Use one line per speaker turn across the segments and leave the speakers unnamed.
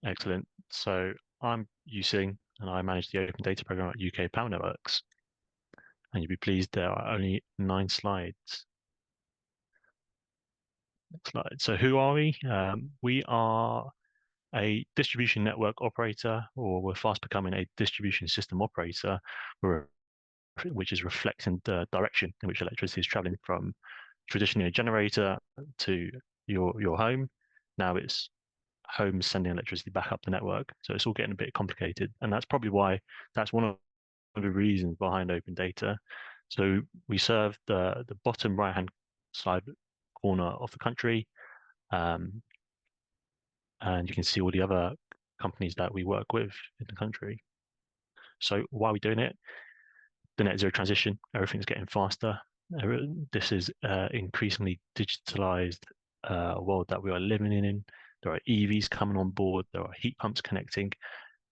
Excellent. So I'm Yiu-Shing, and I manage the open data program at UK Power Networks. And you'll be pleased there are only 9 slides. Next slide. So who are we? We are a distribution network operator, or we're fast becoming a distribution system operator, which is reflecting the direction in which electricity is traveling from traditionally a generator to your home. Now it's homes sending electricity back up the network. So it's all getting a bit complicated. And that's probably why that's one of the reasons behind open data. So we serve the bottom right-hand side corner of the country. And you can see all the other companies that we work with in the country. So why are we doing it? The net zero transition, everything's getting faster. This is increasingly digitalized world that we are living in. There are EVs coming on board. There are heat pumps connecting.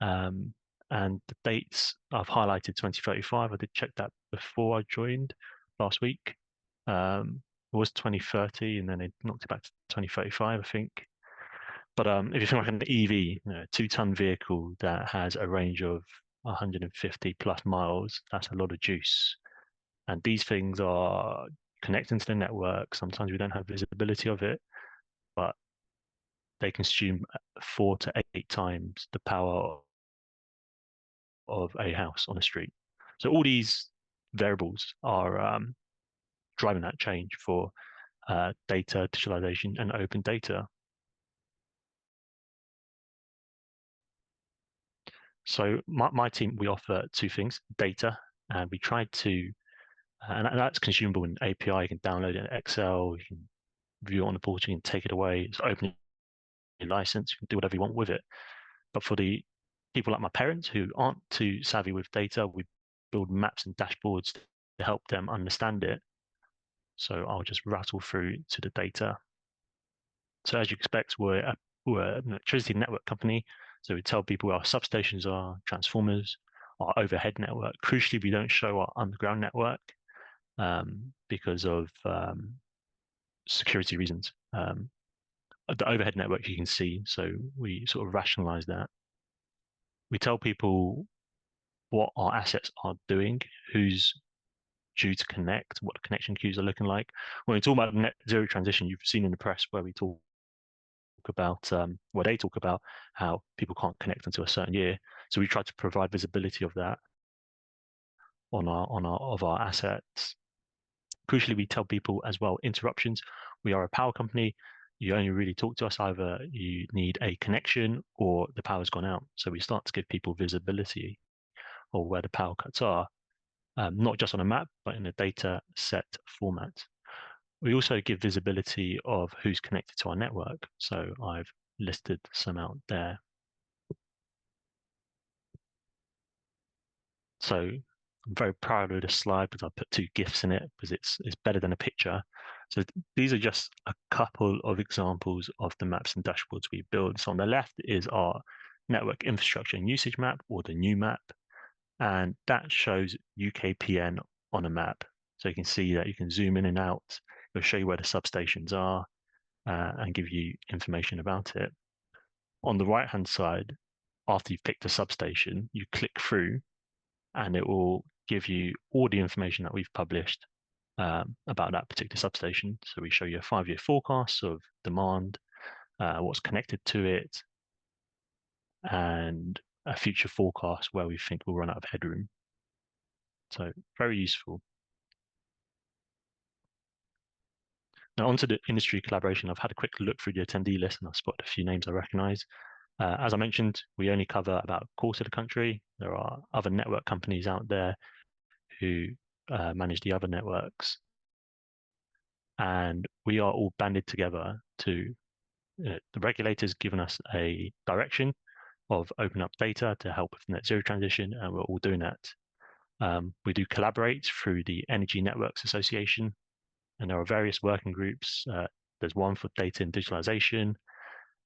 And the dates I've highlighted 2035. I did check that before I joined last week. It was 2030, and then they knocked it back to 2035, I think. But if you think like an EV, you know, a 2-ton vehicle that has a range of 150 plus miles, that's a lot of juice. And these things are connecting to the network. Sometimes we don't have visibility of it, but they consume 4 to 8 times the power of a house on a street. So all these variables are driving that change for data, digitalization, and open data. So my team, we offer 2 things: data, and we try to, and that's consumable in API. You can download it in Excel, you can view it on the portal, you can take it away. It's open your license, you can do whatever you want with it. But for the people like my parents who aren't too savvy with data, we build maps and dashboards to help them understand it. So I'll just rattle through to the data. So as you expect, we're an electricity network company. So we tell people where our substations are, transformers, our overhead network. Crucially, we don't show our underground network because of security reasons. The overhead network you can see, so we sort of rationalize that. We tell people what our assets are doing, who's due to connect, what the connection queues are looking like. When we talk about net zero transition, you've seen in the press where we talk about where they talk about how people can't connect until a certain year. So we try to provide visibility of that on our assets. Crucially, we tell people as well interruptions. We are a power company. You only really talk to us either you need a connection or the power's gone out. So we start to give people visibility of where the power cuts are, not just on a map, but in a data set format. We also give visibility of who's connected to our network. So I've listed some out there. So I'm very proud of this slide because I put 2 GIFs in it because it's better than a picture. So these are just a couple of examples of the maps and dashboards we build. So on the left is our network infrastructure and usage map, or the new map. And that shows UKPN on a map. So you can see that you can zoom in and out. It'll show you where the substations are and give you information about it. On the right-hand side, after you've picked a substation, you click through and it will give you all the information that we've published about that particular substation. So we show you a 5-year forecast of demand, what's connected to it, and a future forecast where we think we'll run out of headroom. So very useful. Now onto the industry collaboration. I've had a quick look through the attendee list and I've spotted a few names I recognize. As I mentioned, we only cover about a quarter of the country. There are other network companies out there who manage the other networks. And we are all banded together to, the regulators given us a direction of open up data to help with net zero transition, and we're all doing that. We do collaborate through the Energy Networks Association, and there are various working groups. There's one for data and digitalization,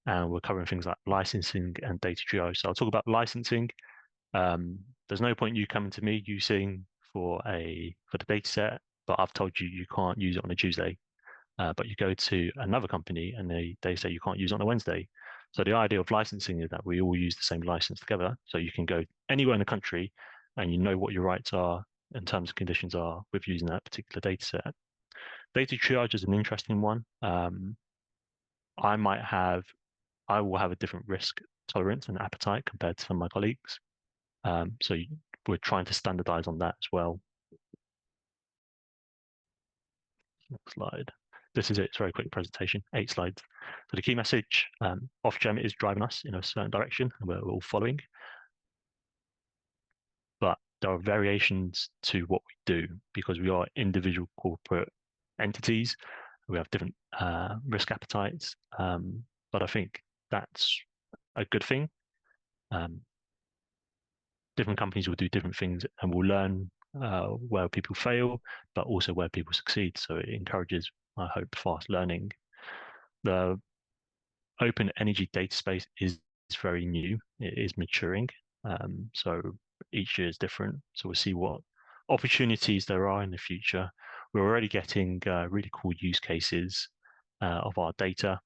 and we're covering things like licensing and data triage. So I'll talk about licensing. There's no point you coming to me using for the data set, but I've told you you can't use it on a Tuesday. But you go to another company and they say you can't use it on a Wednesday. So the idea of licensing is that we all use the same license together. So you can go anywhere in the country and you know what your rights are and terms and conditions are with using that particular data set. Data triage is an interesting one. I will have a different risk tolerance and appetite compared to some of my colleagues. So we're trying to standardize on that as well. Next slide. This is it. It's a very quick presentation, 8 slides. So the key message, Ofgem is driving us in a certain direction and we're all following. But there are variations to what we do because we are individual corporate entities. We have different risk appetites. But I think that's a good thing. Different companies will do different things and we'll learn where people fail, but also where people succeed. So it encourages, I hope, fast learning. The open energy data space is very new. It is maturing. So each year is different. So we'll see what opportunities there are in the future. We're already getting really cool use cases of our data,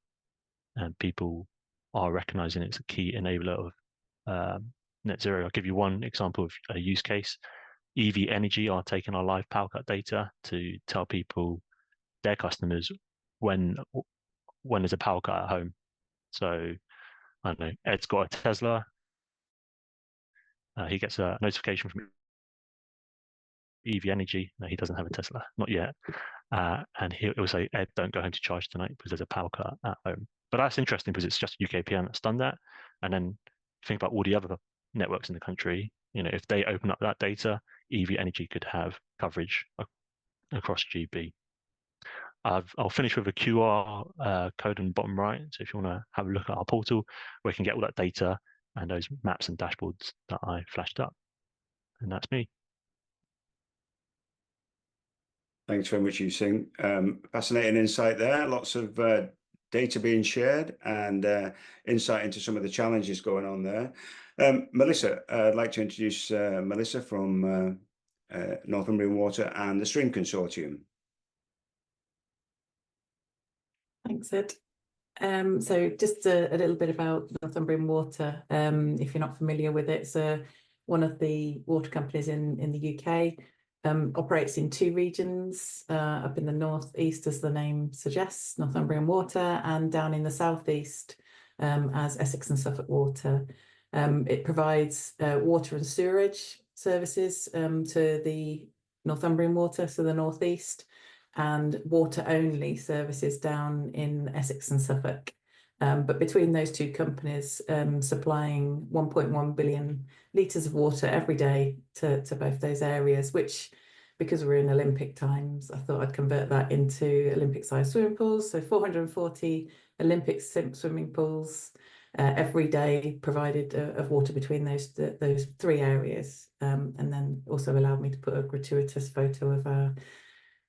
and people are recognizing it's a key enabler of net zero. I'll give you one example of a use case. EV Energy are taking our live power cut data to tell people, their customers, when there's a power cut at home. So I don't know, Ed's got a Tesla. He gets a notification from EV Energy. No, he doesn't have a Tesla, not yet. And he'll say, Ed, don't go home to charge tonight because there's a power cut at home. But that's interesting because it's just UKPN that's done that. And then think about all the other networks in the country. You know, if they open up that data, EV Energy could have coverage across GB. I'll finish with a QR code on the bottom right. So if you want to have a look at our portal, where you can get all that data and those maps and dashboards that I flashed up. And that's me.
Thanks very much, Yiu-Shing. Fascinating insight there. Lots of data being shared and insight into some of the challenges going on there. Melissa, I'd like to introduce Melissa from Northumbrian Water and the Stream Consortium.
Thanks, Ed. So just a little bit about Northumbrian Water. If you're not familiar with it, it's one of the water companies in the UK. Operates in 2 regions, up in the northeast, as the name suggests, Northumbrian Water, and down in the southeast as Essex and Suffolk Water. It provides water and sewerage services to the Northumbrian Water, so the northeast, and water-only services down in Essex and Suffolk. But between those 2 companies, supplying 1.1 billion litres of water every day to both those areas, which, because we're in Olympic times, I thought I'd convert that into Olympic-sized swimming pools. So 440 Olympic swimming pools every day provided of water between those 3 areas. And then also allowed me to put a gratuitous photo of our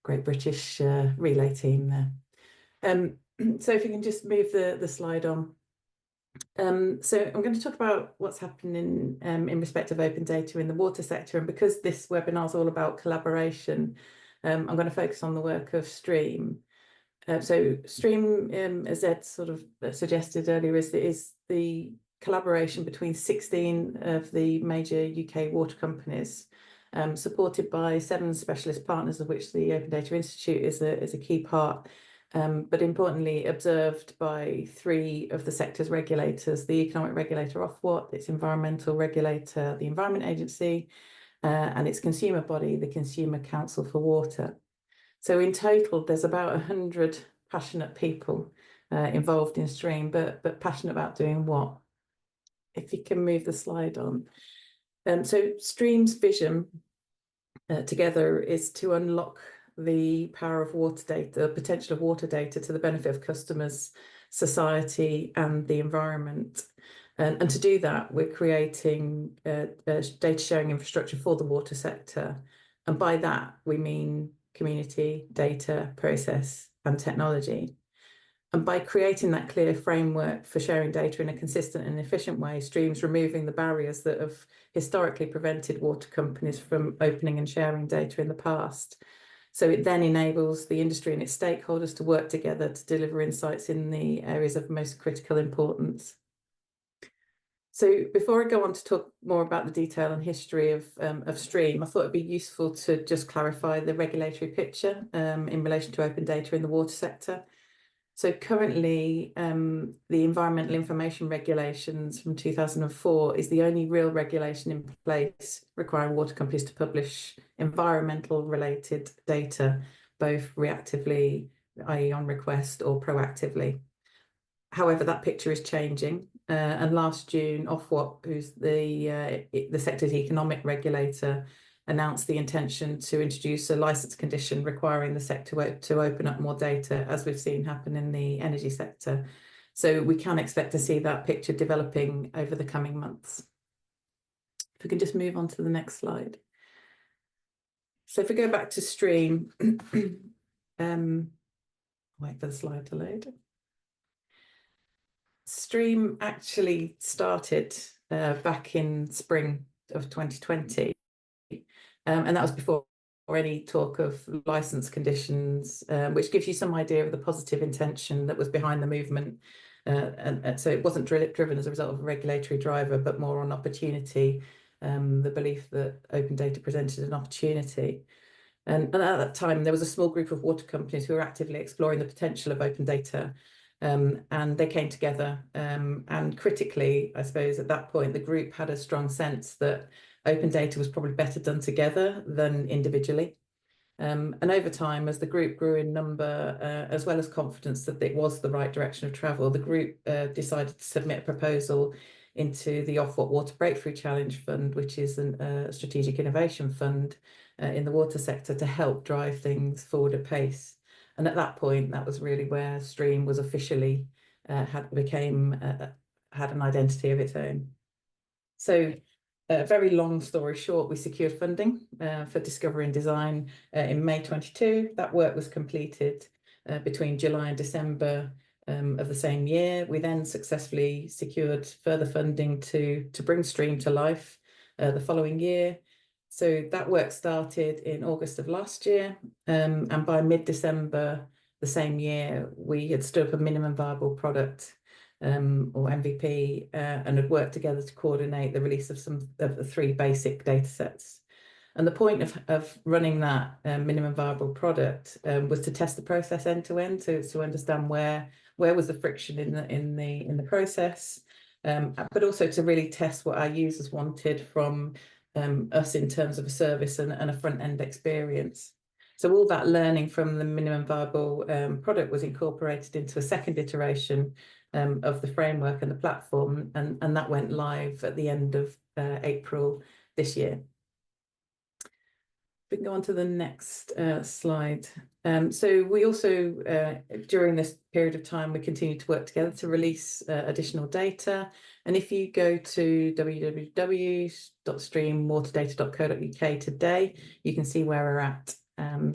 Great British relay team there. So if you can just move the slide on. So I'm going to talk about what's happening in respect of open data in the water sector. And because this webinar is all about collaboration, I'm going to focus on the work of Stream. So Stream, as Ed sort of suggested earlier, is the collaboration between 16 of the major UK water companies, supported by 7 specialist partners, of which the Open Data Institute is a key part. But importantly, observed by 3 of the sector's regulators: the economic regulator Ofwat, its environmental regulator, the Environment Agency, and its consumer body, the Consumer Council for Water. So in total, there's about 100 passionate people involved in Stream, but passionate about doing what? If you can move the slide on. So Stream's vision together is to unlock the power of water data, the potential of water data to the benefit of customers, society, and the environment. And to do that, we're creating a data sharing infrastructure for the water sector. And by that, we mean community, data, process, and technology. And by creating that clear framework for sharing data in a consistent and efficient way, Stream's removing the barriers that have historically prevented water companies from opening and sharing data in the past. So it then enables the industry and its stakeholders to work together to deliver insights in the areas of most critical importance. So before I go on to talk more about the detail and history of Stream, I thought it'd be useful to just clarify the regulatory picture in relation to open data in the water sector. So currently, the Environmental Information Regulations from 2004 is the only real regulation in place requiring water companies to publish environmental related data, both reactively, i.e. on request, or proactively. However, that picture is changing, and last June, Ofwat, who's the sector's economic regulator, announced the intention to introduce a licence condition requiring the sector to open up more data, as we've seen happen in the energy sector. So we can expect to see that picture developing over the coming months. If we can just move on to the next slide. So if we go back to Stream, wait for the slide to load. Stream actually started back in spring of 2020, and that was before any talk of license conditions, which gives you some idea of the positive intention that was behind the movement. And so it wasn't driven as a result of a regulatory driver, but more on opportunity, the belief that open data presented an opportunity. And at that time, there was a small group of water companies who were actively exploring the potential of open data. And they came together, and critically, I suppose at that point, the group had a strong sense that open data was probably better done together than individually. And over time, as the group grew in number, as well as confidence that it was the right direction of travel, the group decided to submit a proposal into the Ofwat Water Breakthrough Challenge Fund, which is a strategic innovation fund in the water sector, to help drive things forward at pace. And at that point, that was really where Stream was officially had an identity of its own. So, very long story short, we secured funding for discovery and design in May 22. That work was completed between July and December of the same year. We then successfully secured further funding to bring Stream to life the following year. So that work started in August of last year, and by mid-December the same year, we had stood up a minimum viable product, or MVP, and had worked together to coordinate the release of some of the 3 basic data sets. And the point of running that minimum viable product was to test the process end to end, to understand where was the friction in the process, but also to really test what our users wanted from us in terms of a service and a front-end experience. So all that learning from the minimum viable product was incorporated into a second iteration of the framework and the platform, and that went live at the end of April this year. We can go on to the next slide. So we also, during this period of time, we continued to work together to release additional data. And if you go to www.streamwaterdata.co.uk today, you can see where we're at.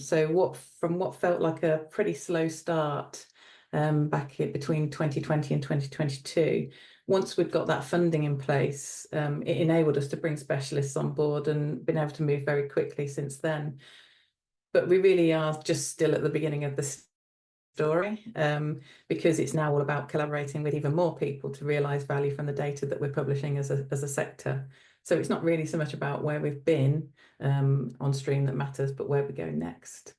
So from what felt like a pretty slow start back between 2020 and 2022, once we'd got that funding in place, it enabled us to bring specialists on board and been able to move very quickly since then. But we really are just still at the beginning of the story, because it's now all about collaborating with even more people to realise value from the data that we're publishing as a sector. So it's not really so much about where we've been on Stream that matters, but where we go next.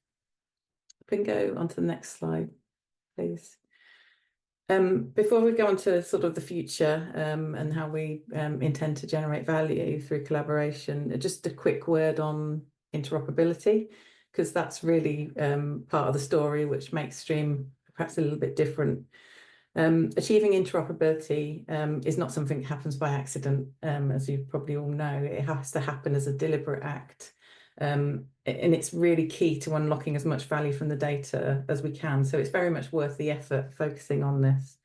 We can go on to the next slide, please. Before we go on to sort of the future and how we intend to generate value through collaboration, just a quick word on interoperability, because that's really part of the story which makes Stream perhaps a little bit different. Achieving interoperability is not something that happens by accident, as you probably all know. It has to happen as a deliberate act. And it's really key to unlocking as much value from the data as we can. So it's very much worth the effort focusing on this.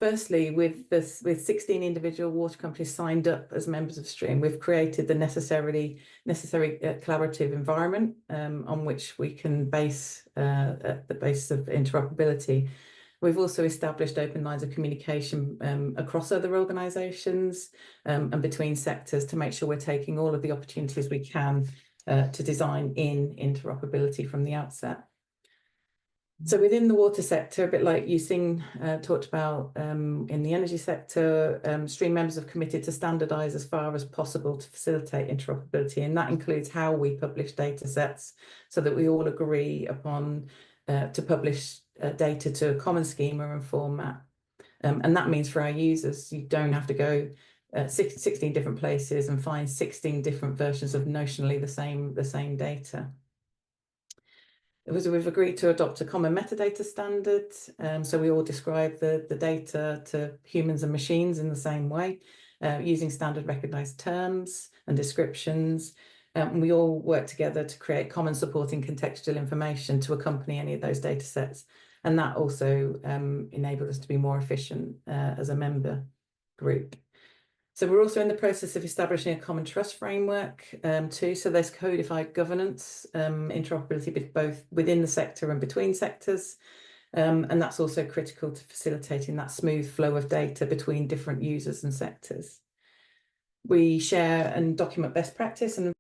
Firstly, with 16 individual water companies signed up as members of Stream, we've created the necessary collaborative environment on which we can base the basis of interoperability. We've also established open lines of communication across other organisations and between sectors to make sure we're taking all of the opportunities we can to design in interoperability from the outset. So within the water sector, a bit like Yiu-Shing talked about in the energy sector, stream members have committed to standardise as far as possible to facilitate interoperability, and that includes how we publish data sets so that we all agree upon to publish data to a common schema and format. And that means for our users, you don't have to go 16 different places and find 16 different versions of notionally the same data. We've agreed to adopt a common metadata standard, so we all describe the data to humans and machines in the same way, using standard recognised terms and descriptions. And we all work together to create common supporting contextual information to accompany any of those data sets. And that also enabled us to be more efficient as a member group. So we're also in the process of establishing a common trust framework too. So there's codified governance, interoperability both within the sector and between sectors. And that's also critical to facilitating that smooth flow of data between different users and sectors. We share and document best practice and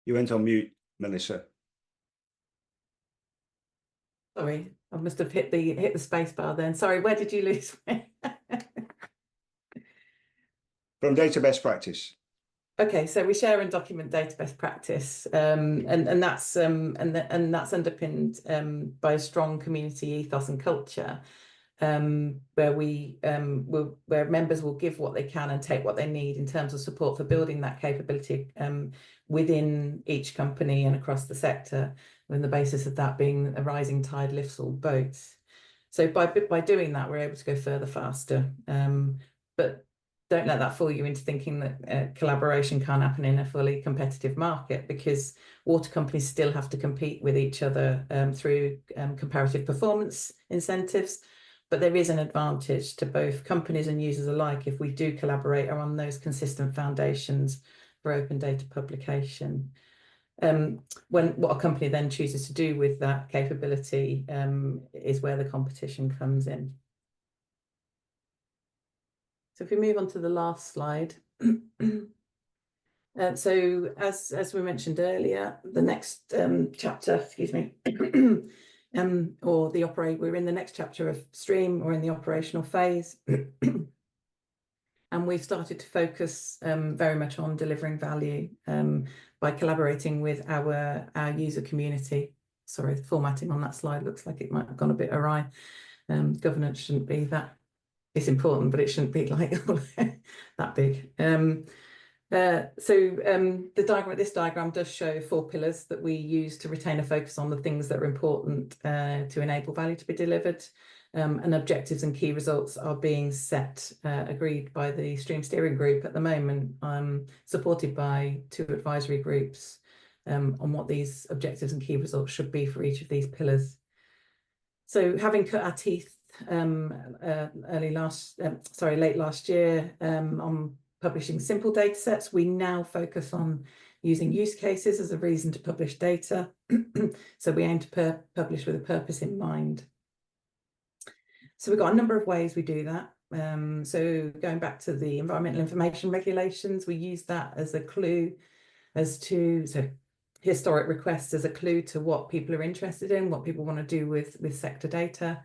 You went on mute, Melissa.
sorry, I must have hit the space bar then. Sorry, where did you lose me?
From data best practice.
Okay, so we share and document data best practice, and that's underpinned by a strong community ethos and culture, where where members will give what they can and take what they need in terms of support for building that capability within each company and across the sector, and the basis of that being a rising tide lifts all boats. So by doing that, we're able to go further faster, but don't let that fool you into thinking that collaboration can't happen in a fully competitive market, because water companies still have to compete with each other through comparative performance incentives. But there is an advantage to both companies and users alike if we do collaborate on those consistent foundations for open data publication. What a company then chooses to do with that capability is where the competition comes in. So if we move on to the last slide. So as we mentioned earlier, the next chapter, excuse me, we're in the next chapter of Stream, or in the operational phase. And we've started to focus very much on delivering value by collaborating with our user community. Sorry, the formatting on that slide looks like it might have gone a bit awry. Governance shouldn't be that. It's important, but it shouldn't be like that big. This diagram does show 4 pillars that we use to retain a focus on the things that are important to enable value to be delivered. And objectives and key results are being set, agreed by the Stream Steering Group at the moment, supported by 2 advisory groups on what these objectives and key results should be for each of these pillars. So having cut our teeth late last year on publishing simple data sets, we now focus on using use cases as a reason to publish data. So we aim to publish with a purpose in mind. So we've got a number of ways we do that. So going back to the environmental information regulations, we use that as a clue historic requests as a clue to what people are interested in, what people want to do with sector data.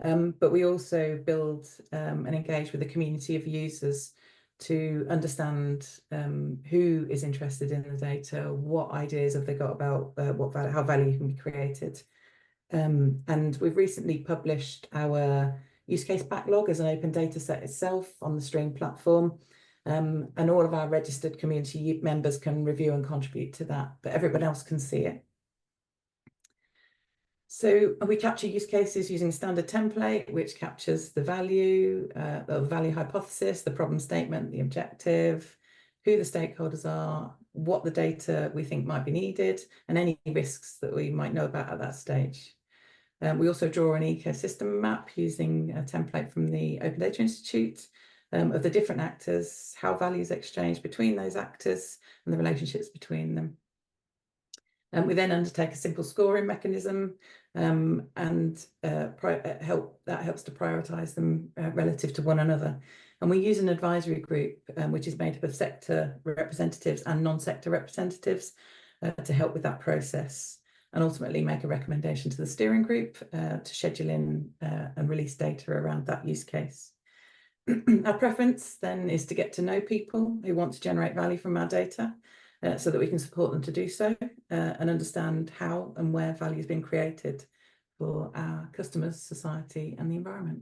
But we also build and engage with the community of users to understand who is interested in the data, what ideas have they got about how value can be created. And we've recently published our use case backlog as an open data set itself on the Stream platform. And all of our registered community members can review and contribute to that, but everyone else can see it. So we capture use cases using a standard template, which captures the value hypothesis, the problem statement, the objective, who the stakeholders are, what the data we think might be needed, and any risks that we might know about at that stage. We also draw an ecosystem map using a template from the Open Data Institute of the different actors, how value is exchanged between those actors and the relationships between them. We then undertake a simple scoring mechanism and that helps to prioritise them relative to one another. And we use an advisory group, which is made up of sector representatives and non-sector representatives to help with that process, and ultimately make a recommendation to the steering group to schedule in and release data around that use case. Our preference then is to get to know people who want to generate value from our data so that we can support them to do so and understand how and where value is being created for our customers, society and the environment.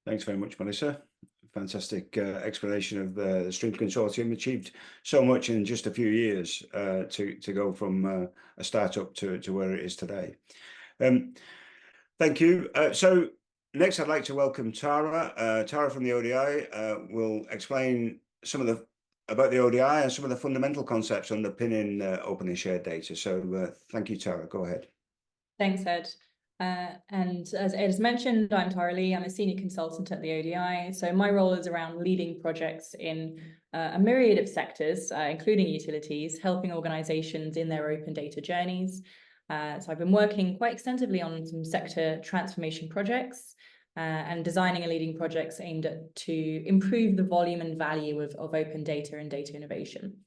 Thanks very much, Melissa. Fantastic explanation of the Stream Consortium. Achieved so much in just a few years to go from a startup to where it is today. Thank you. So next, I'd like to welcome Tara. Tara from the ODI will explain about the ODI and some of the fundamental concepts underpinning open and shared data. So thank you, Tara. Go ahead.
Thanks, Ed. And as Ed has mentioned, I'm Tara Lee. I'm a senior consultant at the ODI. So my role is around leading projects in a myriad of sectors, including utilities, helping organizations in their open data journeys. So I've been working quite extensively on some sector transformation projects and designing and leading projects aimed to improve the volume and value of open data and data innovation.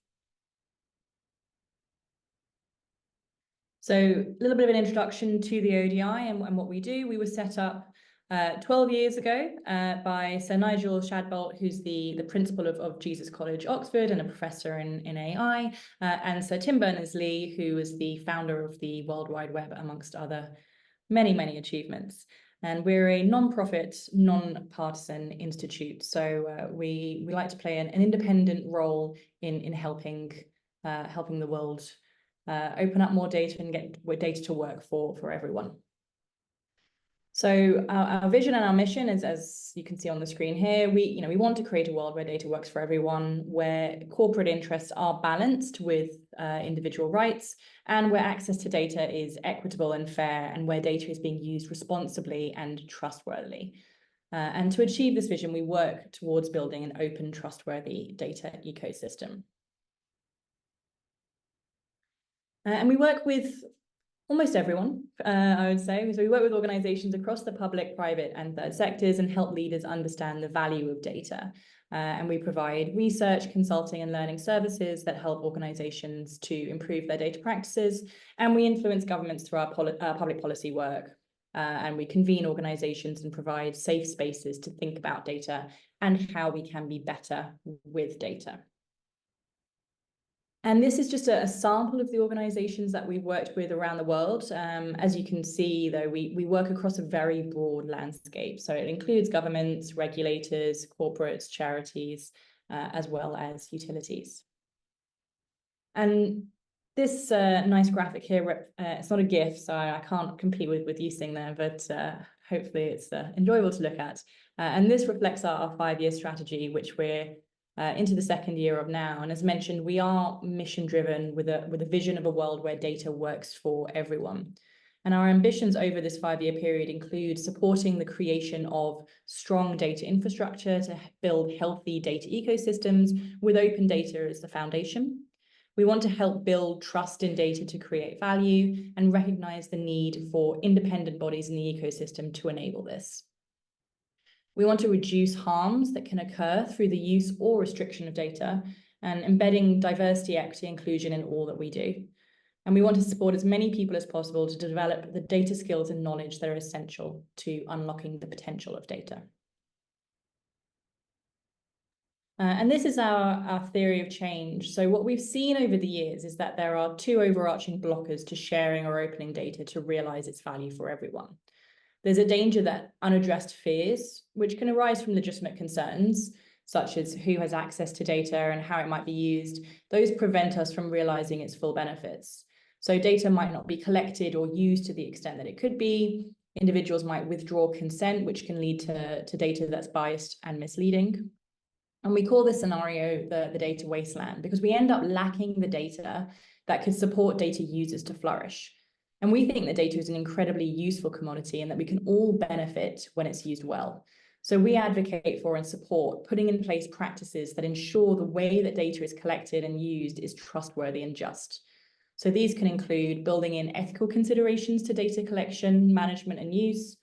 So a little bit of an introduction to the ODI and what we do. We were set up 12 years ago by Sir Nigel Shadbolt, who's the principal of Jesus College, Oxford, and a professor in AI, and Sir Tim Berners-Lee, who was the founder of the World Wide Web, amongst other many, many achievements. And we're a non-profit, non-partisan institute. So we like to play an independent role in helping the world open up more data and get data to work for everyone. So our vision and our mission is, as you can see on the screen here, we want to create a world where data works for everyone, where corporate interests are balanced with individual rights, and where access to data is equitable and fair, and where data is being used responsibly and trustworthily. And to achieve this vision, we work towards building an open, trustworthy data ecosystem. And we work with almost everyone, I would say. So we work with organizations across the public, private, and third sectors and help leaders understand the value of data. And we provide research, consulting, and learning services that help organizations to improve their data practices. And we influence governments through our public policy work. And we convene organizations and provide safe spaces to think about data and how we can be better with data. And this is just a sample of the organizations that we've worked with around the world. As you can see, though, we work across a very broad landscape. So it includes governments, regulators, corporates, charities, as well as utilities. And this nice graphic here, it's not a GIF, so I can't compete with Yiu-Shing there, but hopefully it's enjoyable to look at. And this reflects our 5-year strategy, which we're into the second year of now. And as mentioned, we are mission driven with a vision of a world where data works for everyone. And our ambitions over this 5-year period include supporting the creation of strong data infrastructure to build healthy data ecosystems with open data as the foundation. We want to help build trust in data to create value and recognize the need for independent bodies in the ecosystem to enable this. We want to reduce harms that can occur through the use or restriction of data and embedding diversity, equity, inclusion in all that we do. And we want to support as many people as possible to develop the data skills and knowledge that are essential to unlocking the potential of data. And this is our theory of change. So what we've seen over the years is that there are 2 overarching blockers to sharing or opening data to realize its value for everyone. There's a danger that unaddressed fears, which can arise from legitimate concerns, such as who has access to data and how it might be used, those prevent us from realizing its full benefits. So data might not be collected or used to the extent that it could be. Individuals might withdraw consent, which can lead to data that's biased and misleading. And we call this scenario the data wasteland, because we end up lacking the data that could support data users to flourish. And we think that data is an incredibly useful commodity and that we can all benefit when it's used well. So we advocate for and support putting in place practices that ensure the way that data is collected and used is trustworthy and just. So these can include building in ethical considerations to data collection, management, and use,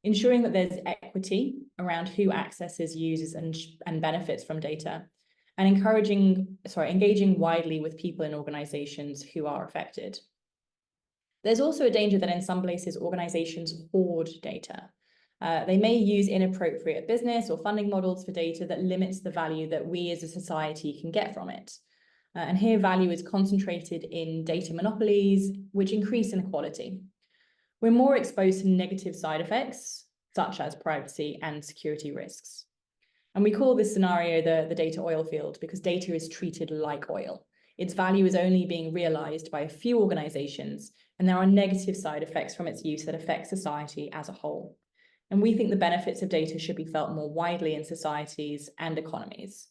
ensuring that there's equity around who accesses, uses, and benefits from data, and engaging widely with people in organizations who are affected. There's also a danger that in some places organizations hoard data. They may use inappropriate business or funding models for data that limits the value that we as a society can get from it. And here value is concentrated in data monopolies, which increase inequality. We're more exposed to negative side effects, such as privacy and security risks. And we call this scenario the data oil field because data is treated like oil. Its value is only being realized by a few organizations, and there are negative side effects from its use that affect society as a whole. And we think the benefits of data should be felt more widely in societies and economies.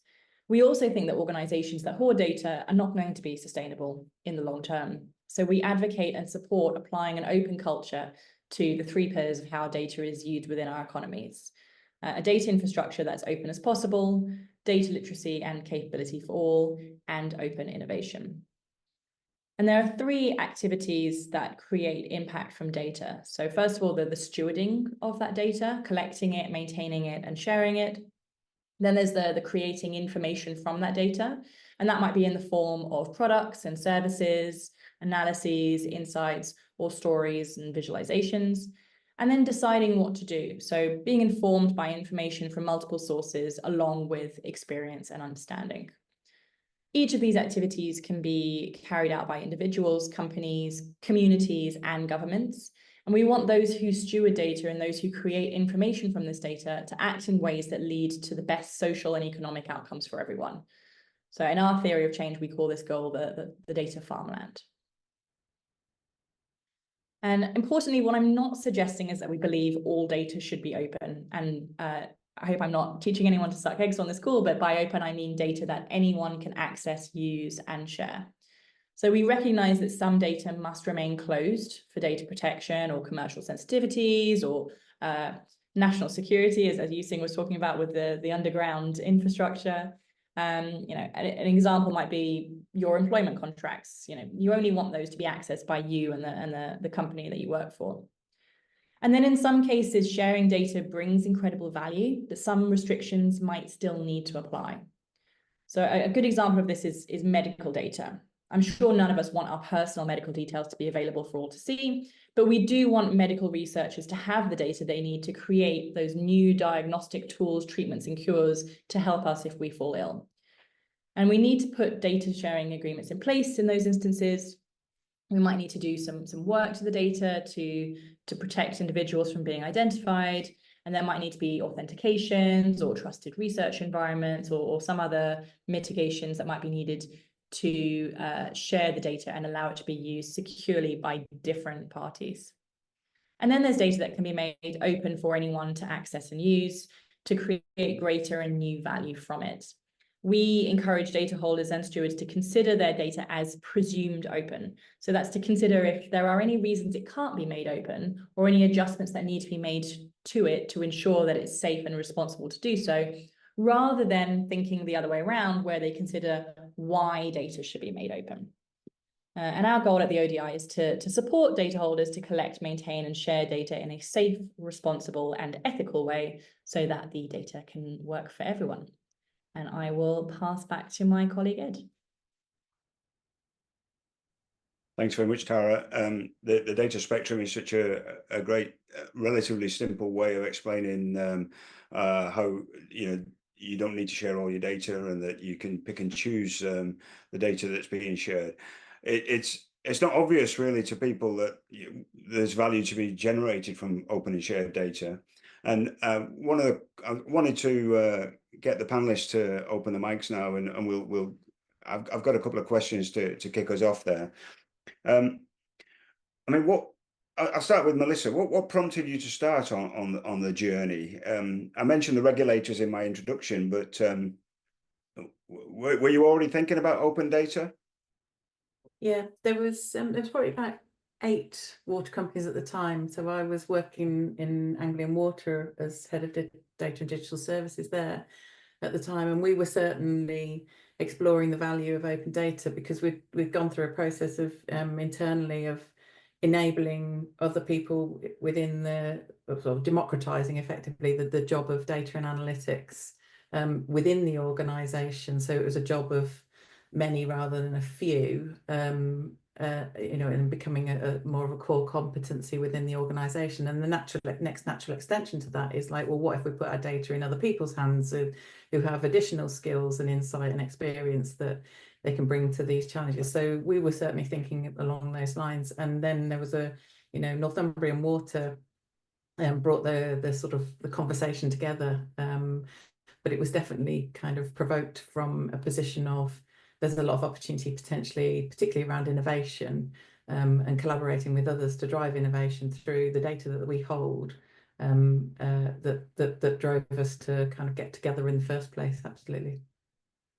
We also think that organizations that hoard data are not going to be sustainable in the long term. So we advocate and support applying an open culture to the 3 pillars of how data is used within our economies. A data infrastructure that's open as possible, data literacy and capability for all, and open innovation. And there are 3 activities that create impact from data. So first of all, the stewarding of that data, collecting it, maintaining it, and sharing it. Then there's the creating information from that data, and that might be in the form of products and services, analyses, insights, or stories and visualizations, and then deciding what to do. So being informed by information from multiple sources along with experience and understanding. Each of these activities can be carried out by individuals, companies, communities, and governments. And we want those who steward data and those who create information from this data to act in ways that lead to the best social and economic outcomes for everyone. So in our theory of change, we call this goal the data farmland. And importantly, what I'm not suggesting is that we believe all data should be open. And I hope I'm not teaching anyone to suck eggs on this call, but by open, I mean data that anyone can access, use, and share. So we recognize that some data must remain closed for data protection or commercial sensitivities or national security, as Yiu-Shing was talking about with the underground infrastructure. An example might be your employment contracts. You only want those to be accessed by you and the company that you work for. And then in some cases, sharing data brings incredible value, but some restrictions might still need to apply. So a good example of this is medical data. I'm sure none of us want our personal medical details to be available for all to see, but we do want medical researchers to have the data they need to create those new diagnostic tools, treatments, and cures to help us if we fall ill. And we need to put data sharing agreements in place in those instances. We might need to do some work to the data to protect individuals from being identified. And there might need to be authentications or trusted research environments or some other mitigations that might be needed to share the data and allow it to be used securely by different parties. And then there's data that can be made open for anyone to access and use to create greater and new value from it. We encourage data holders and stewards to consider their data as presumed open. So that's to consider if there are any reasons it can't be made open or any adjustments that need to be made to it to ensure that it's safe and responsible to do so, rather than thinking the other way around where they consider why data should be made open. And our goal at the ODI is to support data holders to collect, maintain, and share data in a safe, responsible, and ethical way so that the data can work for everyone. And I will pass back to my colleague, Ed.
Thanks very much, Tara. The data spectrum is such a great, relatively simple way of explaining how you don't need to share all your data and that you can pick and choose the data that's being shared. It's not obvious really to people that there's value to be generated from open and shared data. And I wanted to get the panelists to open the mics now, and I've got a couple of questions to kick us off there. I'll start with Melissa. What prompted you to start on the journey? I mentioned the regulators in my introduction, but were you already thinking about open data?
Yeah, there was probably about 8 water companies at the time. So I was working in Anglian Water as head of data and digital services there at the time, and we were certainly exploring the value of open data because we've gone through a process of internally of enabling other people within the sort of democratizing effectively the job of data and analytics within the organization. So it was a job of many rather than a few, you know, and becoming a more of a core competency within the organization. And the next natural extension to that is like, well, what if we put our data in other people's hands who have additional skills and insight and experience that they can bring to these challenges? So we were certainly thinking along those lines. And then there was you know, Northumbrian Water brought the sort of the conversation together. But it was definitely kind of provoked from a position of there's a lot of opportunity potentially, particularly around innovation and collaborating with others to drive innovation through the data that we hold that drove us to kind of get together in the first place. Absolutely.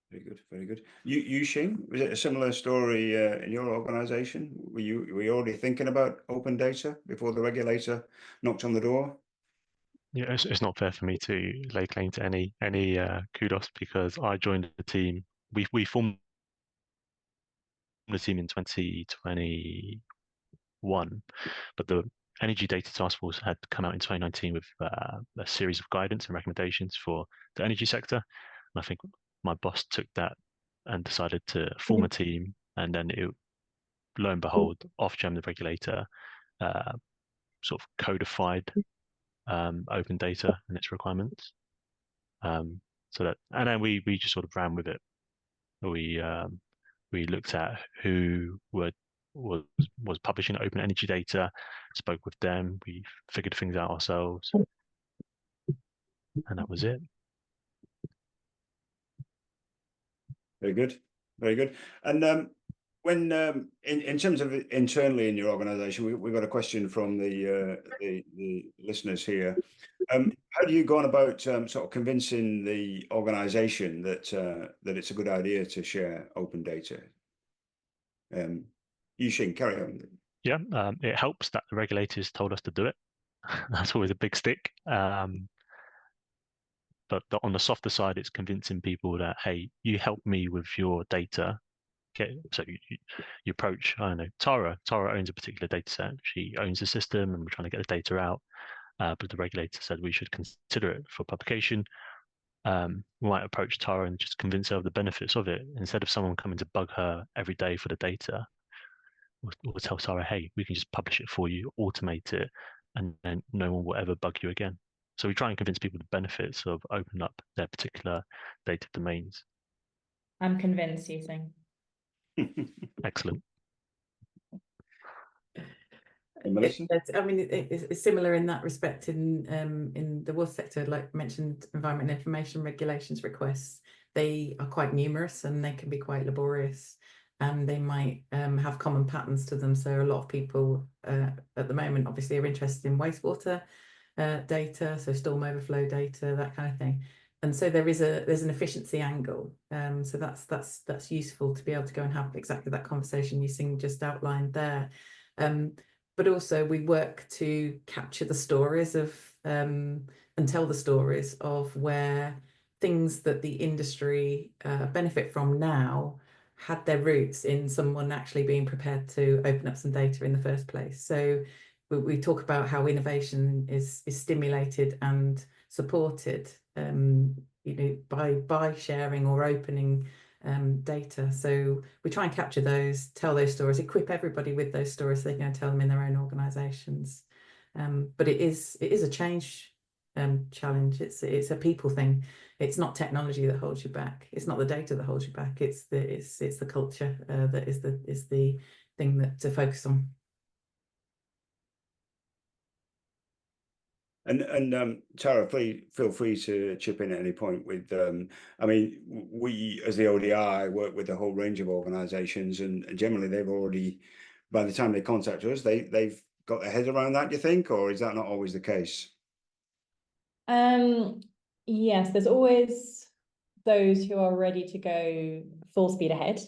Very good, very good. Yiu-Shing, was it a similar story in your organisation? Were you already thinking about open data before the regulator knocked on the door?
Yeah, it's not fair for me to lay claim to any kudos because I joined the team. We formed the team in 2021, but the Energy Data Task Force had come out in 2019 with a series of guidance and recommendations for the energy sector. And I think my boss took that and decided to form a team, and then lo and behold, Ofgem, the regulator, sort of codified open data and its requirements. So that, and then we just sort of ran with it. We looked at who was publishing open energy data, spoke with them, we figured things out ourselves, and that was it.
Very good, very good. And when in terms of internally in your organisation, we've got a question from the listeners here. How do you go on about sort of convincing the organisation that it's a good idea to share open data? Yiu-Shing, carry on.
Yeah, it helps that the regulators told us to do it. That's always a big stick. But on the softer side, it's convincing people that, hey, you help me with your data. So you approach, I don't know, Tara owns a particular data set. She owns the system and we're trying to get the data out. But the regulator said we should consider it for publication. We might approach Tara and just convince her of the benefits of it. Instead of someone coming to bug her every day for the data, we'll tell Tara, hey, we can just publish it for you, automate it, and then no one will ever bug you again. So we try and convince people the benefits of opening up their particular data domains.
I'm convinced, Yiu-Shing.
Excellent.
Melissa?
I mean, it's similar in that respect in the water sector. Like mentioned, environment and information regulations requests, they are quite numerous and they can be quite laborious, and they might have common patterns to them. So a lot of people at the moment obviously are interested in wastewater data, so storm overflow data, that kind of thing. And so there's an efficiency angle. So that's useful to be able to go and have exactly that conversation Yiu-Shing just outlined there. But also we work to capture the stories of and tell the stories of where things that the industry benefit from now had their roots in someone actually being prepared to open up some data in the first place. So we talk about how innovation is stimulated and supported, you know, by sharing or opening data. So we try and capture those, tell those stories, equip everybody with those stories so they can tell them in their own organisations. But it is a change challenge. It's a people thing. It's not technology that holds you back. It's not the data that holds you back. It's the culture that is the thing that to focus on.
And Tara, please feel free to chip in at any point with, I mean, we as the ODI work with a whole range of organisations, and generally they've already, by the time they contact us, they've got their heads around that, do you think, or is that not always the case?
Yes, there's always those who are ready to go full speed ahead.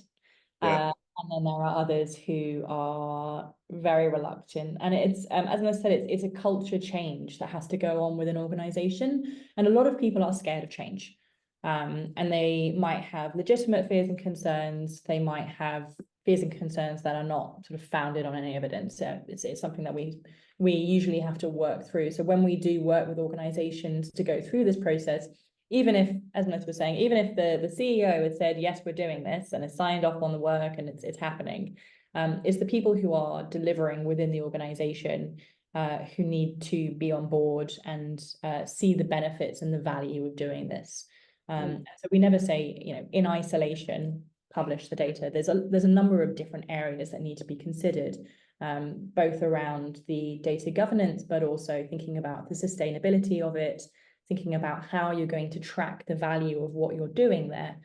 Yeah.
And then there are others who are very reluctant. And it's, as I said, it's a culture change that has to go on with an organization. And a lot of people are scared of change. And they might have legitimate fears and concerns. They might have fears and concerns that are not sort of founded on any evidence. It's something that we usually have to work through. So when we do work with organizations to go through this process, even if, as Melissa was saying, even if the CEO had said, yes, we're doing this and has signed off on the work and it's happening, it's the people who are delivering within the organization who need to be on board and see the benefits and the value of doing this. So we never say, you know, in isolation, publish the data. There's a number of different areas that need to be considered, both around the data governance, but also thinking about the sustainability of it, thinking about how you're going to track the value of what you're doing there.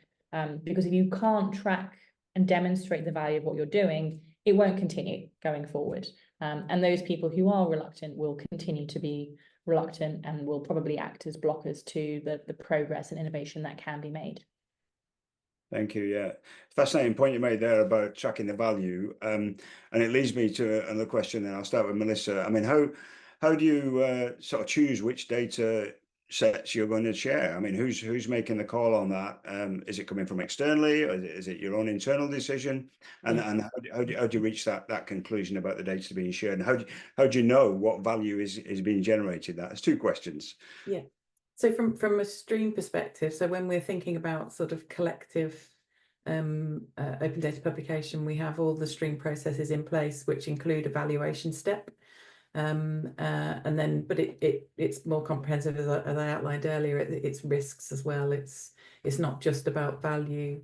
Because if you can't track and demonstrate the value of what you're doing, it won't continue going forward. And those people who are reluctant will continue to be reluctant and will probably act as blockers to the progress and innovation that can be made.
Thank you. Yeah, fascinating point you made there about tracking the value, and it leads me to another question. And I'll start with Melissa. I mean, how do you sort of choose which data sets you're going to share? I mean, who's making the call on that? Is it coming from externally, or is it your own internal decision? And how do you reach that conclusion about the data being shared? And how do you know what value is being generated? That's two questions.
Yeah. So from a stream perspective, so when we're thinking about sort of collective open data publication, we have all the stream processes in place, which include a valuation step. And then, but it's more comprehensive, as I outlined earlier. It's risks as well. It's not just about value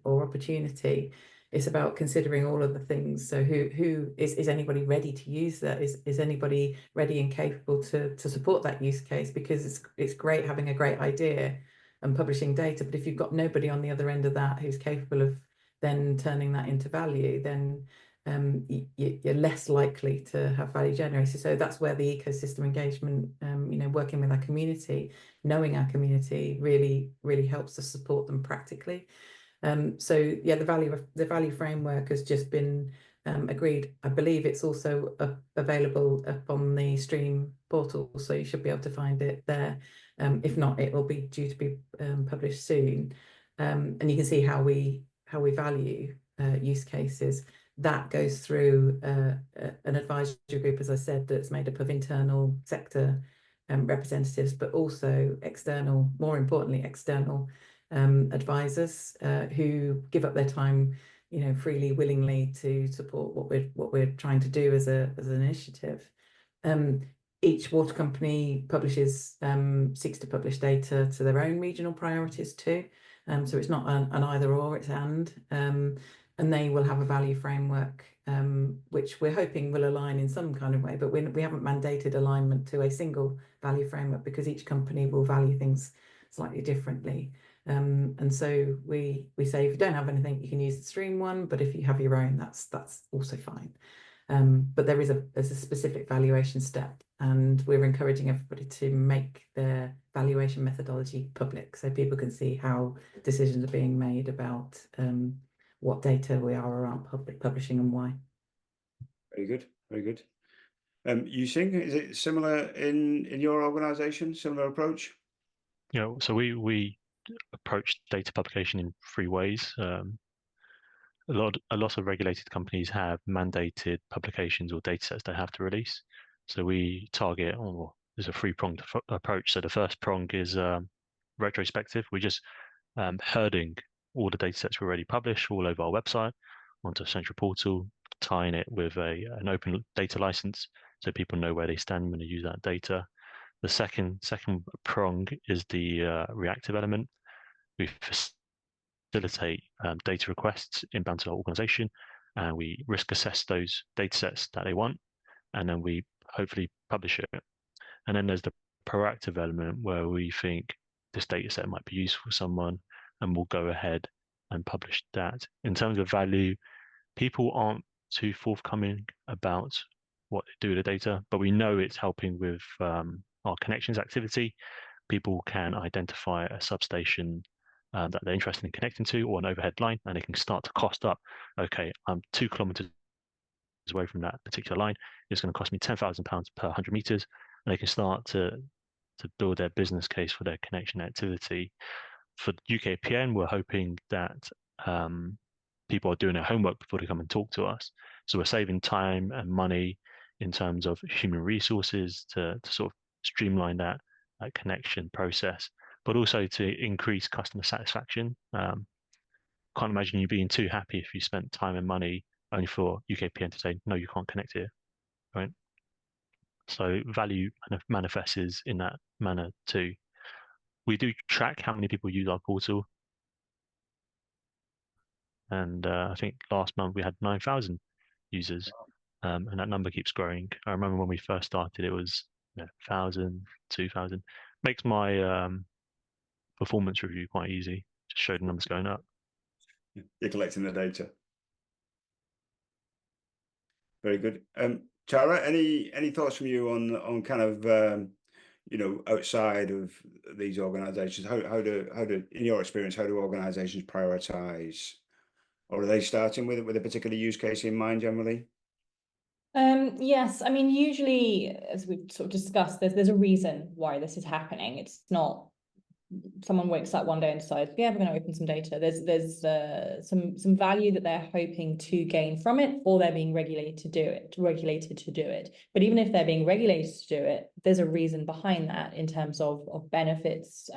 or opportunity. It's about considering all of the things. So who is anybody ready to use that? Is anybody ready and capable to support that use case? Because it's great having a great idea and publishing data, but if you've got nobody on the other end of that who's capable of then turning that into value, then you're less likely to have value generated. So that's where the ecosystem engagement, you know, working with our community, knowing our community really helps us support them practically. So yeah, the value framework has just been agreed. I believe it's also available up on the Stream portal, so you should be able to find it there. If not, it will be due to be published soon. And you can see how we value use cases. That goes through an advisory group, as I said, that's made up of internal sector representatives, but also external, more importantly, external advisors who give up their time, you know, freely, willingly to support what we're trying to do as an initiative. Each water company seeks to publish data to their own regional priorities too. So it's not an either or, it's and they will have a value framework, which we're hoping will align in some kind of way, but we haven't mandated alignment to a single value framework because each company will value things slightly differently. And so we say, if you don't have anything, you can use the Stream one, but if you have your own, that's also fine. But there's a specific valuation step, and we're encouraging everybody to make their valuation methodology public so people can see how decisions are being made about what data we are around publishing and why.
Very good, very good. Yiu-Shing, is it similar in your organization, similar approach?
You know, so we approach data publication in three ways. A lot of regulated companies have mandated publications or data sets they have to release. So we target, there's a three-pronged approach. So the first prong is retrospective. We're just herding all the data sets we already published all over our website onto a central portal, tying it with an open data license so people know where they stand when they use that data. The second prong is the reactive element. We facilitate data requests inbound to our organization, and we risk assess those data sets that they want, and then we hopefully publish it. And then there's the proactive element where we think this data set might be useful for someone, and we'll go ahead and publish that. In terms of value, people aren't too forthcoming about what they do with the data, but we know it's helping with our connections activity. People can identify a substation that they're interested in connecting to, or an overhead line, and they can start to cost up. Okay, I'm 2 kilometers away from that particular line. It's going to cost me £10,000 per 100 meters, and they can start to build their business case for their connection activity. For UKPN, we're hoping that people are doing their homework before they come and talk to us. So we're saving time and money in terms of human resources to sort of streamline that connection process, but also to increase customer satisfaction. Can't imagine you being too happy if you spent time and money only for UKPN to say, no, you can't connect here, right? So value kind of manifests in that manner too. We do track how many people use our portal. And I think last month we had 9,000 users, and that number keeps growing. I remember when we first started, it was 1,000, 2,000. Makes my performance review quite easy. Just show the numbers going up.
You're collecting the data. Very good. Tara, any thoughts from you on kind of outside of these organisations? How do in your experience, how do organisations prioritise, or are they starting with a particular use case in mind generally?
Yes, I mean, usually, as we've sort of discussed, there's a reason why this is happening. It's not someone wakes up one day and decides, yeah, we're going to open some data. There's some value that they're hoping to gain from it, or they're being regulated to do it. But even if they're being regulated to do it, there's a reason behind that in terms of benefits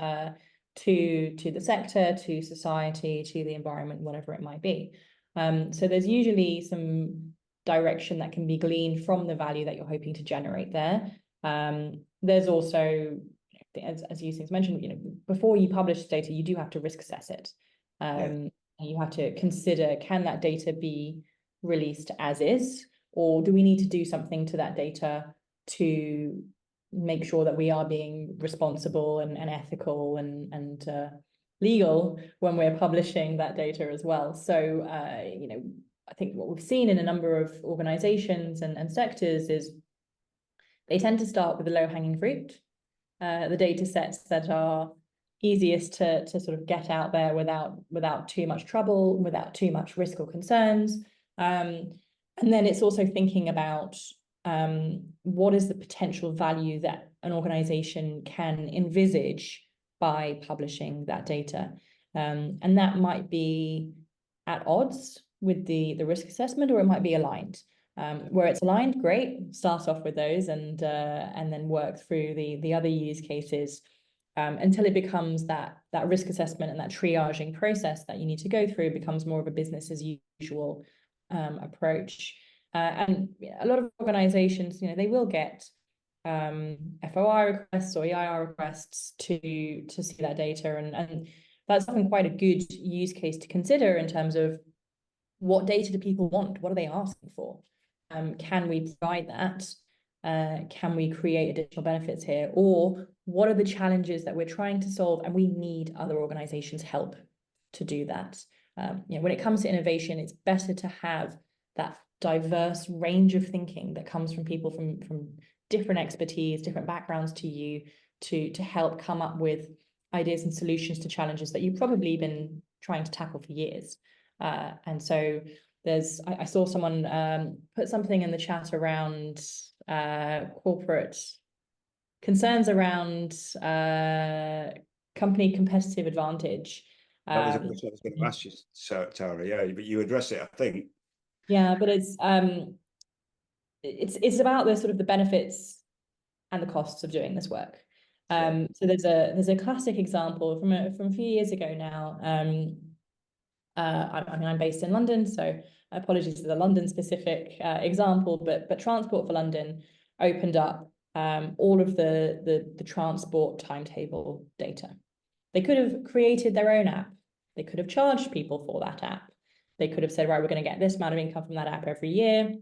to the sector, to society, to the environment, whatever it might be. So there's usually some direction that can be gleaned from the value that you're hoping to generate there. There's also, as Yiu-Shing's mentioned, before you publish data, you do have to risk assess it. And you have to consider, can that data be released as is, or do we need to do something to that data to make sure that we are being responsible and ethical and legal when we're publishing that data as well. So, I think what we've seen in a number of organizations and sectors is they tend to start with the low-hanging fruit, the data sets that are easiest to sort of get out there without too much trouble, without too much risk or concerns. And then it's also thinking about what is the potential value that an organization can envisage by publishing that data. And that might be at odds with the risk assessment, or it might be aligned. Where it's aligned, great, start off with those and then work through the other use cases until it becomes that risk assessment and that triaging process that you need to go through becomes more of a business as usual approach. And a lot of organizations, they will get FOI requests or EIR requests to see that data, and that's often quite a good use case to consider in terms of what data do people want? What are they asking for? Can we provide that? Can we create additional benefits here? Or what are the challenges that we're trying to solve and we need other organizations' help to do that? When it comes to innovation, it's better to have that diverse range of thinking that comes from people from different expertise, different backgrounds to you, to help come up with ideas and solutions to challenges that you've probably been trying to tackle for years. And so I saw someone put something in the chat around corporate concerns around company competitive advantage.
That was a question I was going to ask you, Tara. Yeah, but you address it, I think.
Yeah, but it's about the sort of the benefits and the costs of doing this work. So there's a classic example from a few years ago now. I'm based in London, so apologies for the London specific example, but Transport for London opened up all of the transport timetable data. They could have created their own app. They could have charged people for that app. They could have said, right, we're going to get this amount of income from that app every year.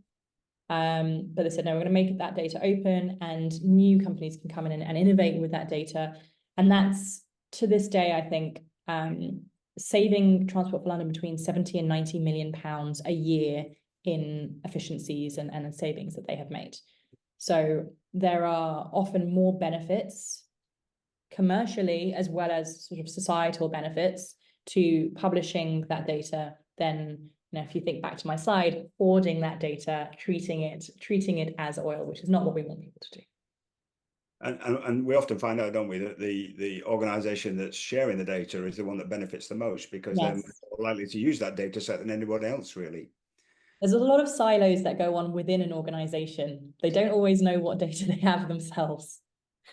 But they said, no, we're going to make that data open and new companies can come in and innovate with that data. And that's, to this day, I think, saving Transport for London between 70 and 90 million pounds a year in efficiencies and savings that they have made. So there are often more benefits commercially as well as sort of societal benefits to publishing that data than, if you think back to my slide, hoarding that data, treating it as oil, which is not what we want people to do.
And we often find out, don't we, that the organization that's sharing the data is the one that benefits the most, because they're
Yes.
more likely to use that data set than anyone else, really.
There's a lot of silos that go on within an organization. They don't always know what data they have themselves.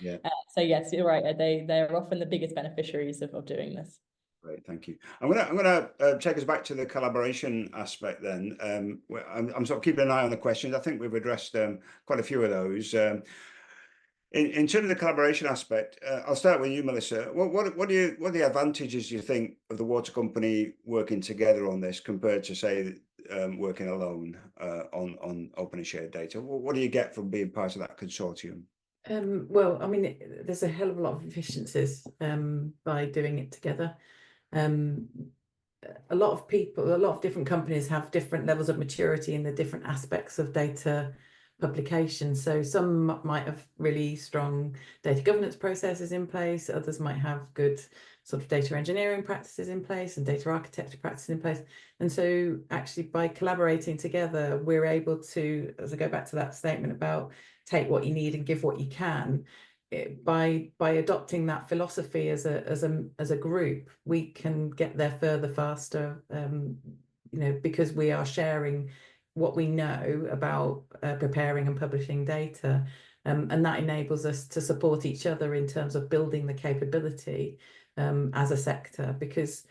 Yeah.
So yes, you're right. They're often the biggest beneficiaries of doing this.
Great, thank you. I'm gonna take us back to the collaboration aspect then. I'm sort of keeping an eye on the questions. I think we've addressed quite a few of those. In terms of the collaboration aspect, I'll start with you, Melissa. What are the advantages you think of the water company working together on this compared to, say, working alone on open and shared data? What do you get from being part of that consortium?
Well, I mean, there's a hell of a lot of efficiencies by doing it together. A lot of people, a lot of different companies have different levels of maturity in the different aspects of data publication. So some might have really strong data governance processes in place. Others might have good sort of data engineering practices in place and data architecture practices in place. And so actually by collaborating together, we're able to, as I go back to that statement about take what you need and give what you can, by adopting that philosophy as a group, we can get there further faster, because we are sharing what we know about preparing and publishing data, and that enables us to support each other in terms of building the capability as a sector, because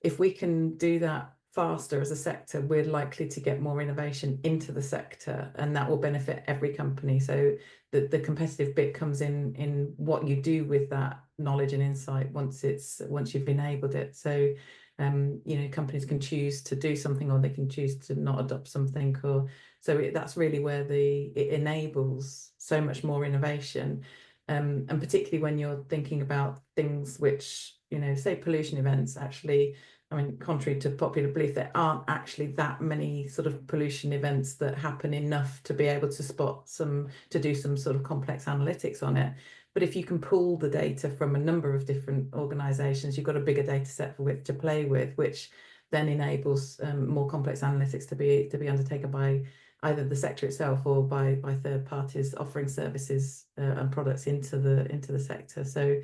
if we can do that faster as a sector, we're likely to get more innovation into the sector, and that will benefit every company. So the competitive bit comes in what you do with that knowledge and insight once you've enabled it. So companies can choose to do something, or they can choose to not adopt something, or so that's really where it enables so much more innovation. And particularly when you're thinking about things which, say pollution events, actually, I mean, contrary to popular belief, there aren't actually that many sort of pollution events that happen enough to be able to do some sort of complex analytics on it. But if you can pull the data from a number of different organizations, you've got a bigger data set for which to play with, which then enables more complex analytics to be undertaken by either the sector itself or by third parties offering services and products into the sector. So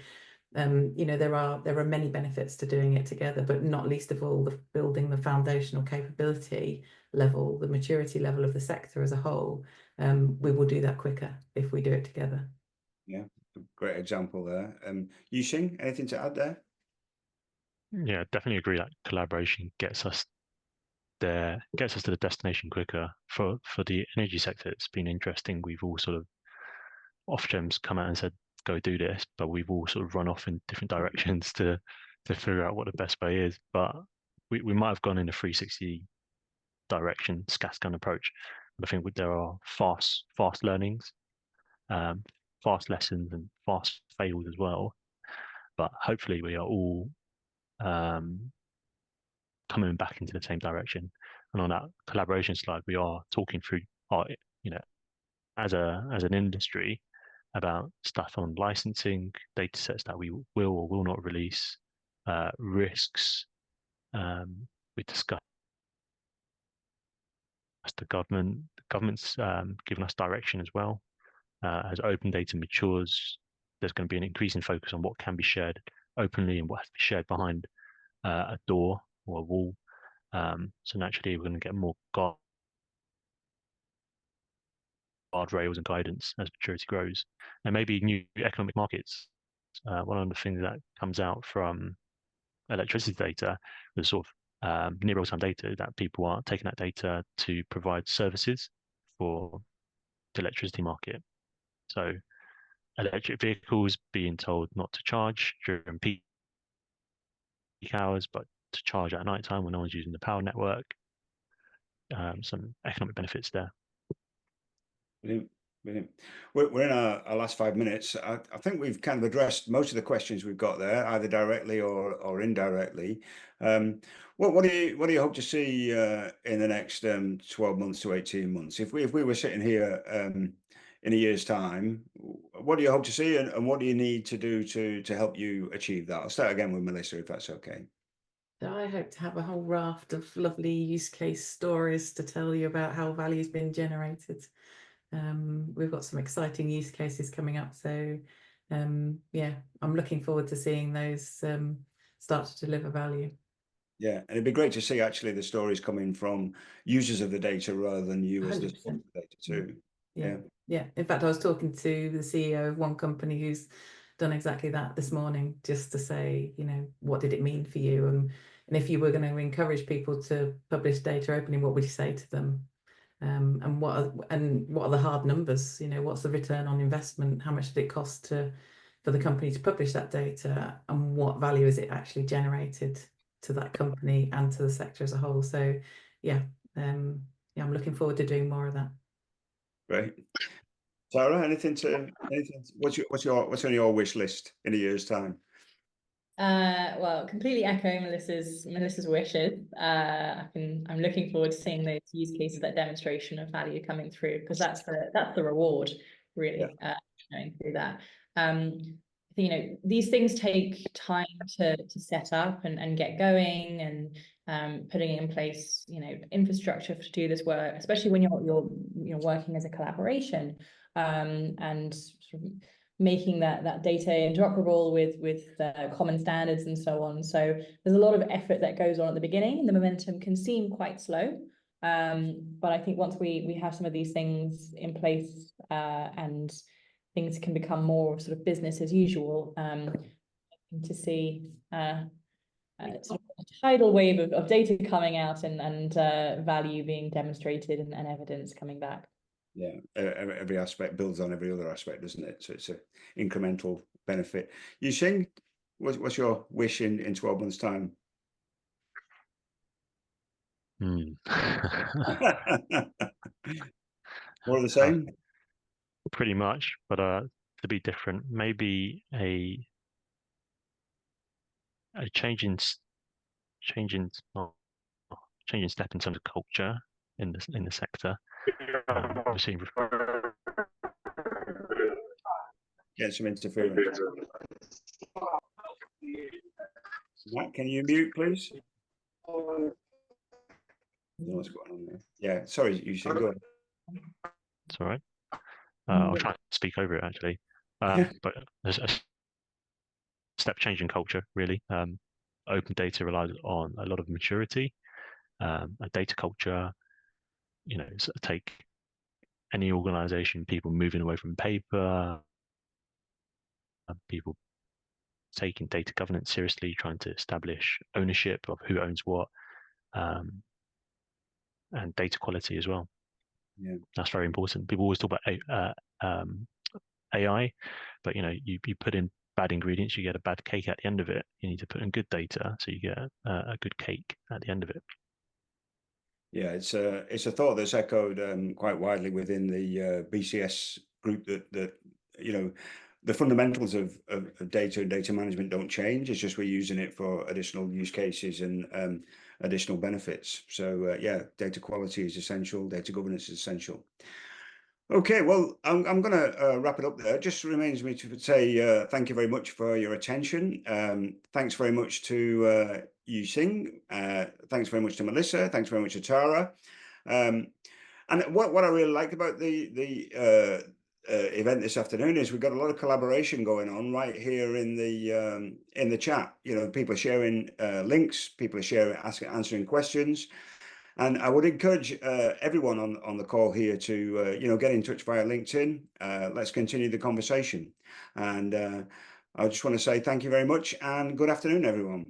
there are many benefits to doing it together, but not least of all building the foundational capability level, the maturity level of the sector as a whole. We will do that quicker if we do it together.
Yeah, great example there. Yiu-Shing, anything to add there?
Yeah, definitely agree that collaboration gets us there, gets us to the destination quicker. For the energy sector, it's been interesting. We've all sort of Ofgem's come out and said, go do this, but we've all sort of run off in different directions to figure out what the best way is. But we might have gone in a 360 direction, scattergun approach. But I think there are fast learnings, fast lessons, and fast fails as well. But hopefully we are all coming back into the same direction. And on that collaboration slide, we are talking through our, as an industry, about stuff on licensing, data sets that we will or will not release, risks. We discussed the government. The government's given us direction as well. As open data matures, there's going to be an increasing focus on what can be shared openly and what has to be shared behind a door or a wall. So naturally, we're going to get more guardrails and guidance as maturity grows, and maybe new economic markets. One of the things that comes out from electricity data is sort of near real-time data, that people are taking that data to provide services for the electricity market. So electric vehicles being told not to charge during peak hours, but to charge at night time when no one's using the power network. Some economic benefits there.
Brilliant. Brilliant. We're in our last 5 minutes. I think we've kind of addressed most of the questions we've got there, either directly or indirectly. What do you hope to see in the next 12 months to 18 months? If we were sitting here in a year's time, what do you hope to see, and what do you need to do to help you achieve that? I'll start again with Melissa, if that's okay.
So I hope to have a whole raft of lovely use case stories to tell you about how value's been generated. We've got some exciting use cases coming up. So yeah, I'm looking forward to seeing those start to deliver value.
Yeah, and it'd be great to see actually the stories coming from users of the data rather than you as the
100%.
source of the data too.
Yeah. Yeah. In fact, I was talking to the CEO of one company who's done exactly that this morning, just to say, you know, what did it mean for you? And if you were going to encourage people to publish data openly, what would you say to them? And what are the hard numbers? You know, what's the return on investment? How much did it cost for the company to publish that data? And what value is it actually generated to that company and to the sector as a whole? So yeah, yeah, I'm looking forward to doing more of that.
Great. Tara, what's on your wish list in a year's time?
Well, completely echo Melissa's wishes. I'm looking forward to seeing those use cases, that demonstration of value coming through, because that's the reward, really. Going through that. You know, these things take time to set up and get going, and putting in place, you know, infrastructure to do this work, especially when you're working as a collaboration, and sort of making that data interoperable with common standards and so on. So there's a lot of effort that goes on at the beginning, and the momentum can seem quite slow. But I think once we have some of these things in place, and things can become more sort of business as usual, to see sort of a tidal wave of data coming out, and value being demonstrated, and evidence coming back.
Yeah, every aspect builds on every other aspect, doesn't it? So it's an incremental benefit. Yiu-Shing, what's your wish in 12 months' time?
Hmm.
More of the same?
Pretty much, but to be different, maybe a changing step in terms of culture in the sector. We're seeing
Get some interference. Matt, can you mute, please? I don't know what's going on there. Yeah, sorry, Yiu-Shing, go ahead.
it's all right. I'll try and speak over it actually. But there's a step change in culture, really. Open data relies on a lot of maturity, a data culture. You know, take any organization, people moving away from paper, people taking data governance seriously, trying to establish ownership of who owns what, and data quality as well.
Yeah,
that's very important. People always talk about AI, but you know, you put in bad ingredients, you get a bad cake at the end of it. You need to put in good data, so you get a good cake at the end of it.
yeah, it's a thought that's echoed quite widely within the BCS group, that you know, the fundamentals of data and data management don't change. It's just we're using it for additional use cases and additional benefits. So yeah, data quality is essential. Data governance is essential. Okay, well, I'm going to wrap it up there. It just remains me to say thank you very much for your attention. Thanks very much to Yiu-Shing. Thanks very much to Melissa. Thanks very much to Tara. And what I really liked about the event this afternoon is we've got a lot of collaboration going on right here in the chat. You know, people are sharing links, people are sharing, answering questions. And I would encourage everyone on the call here to, you know, get in touch via LinkedIn. Let's continue the conversation. And I just want to say thank you very much and good afternoon, everyone.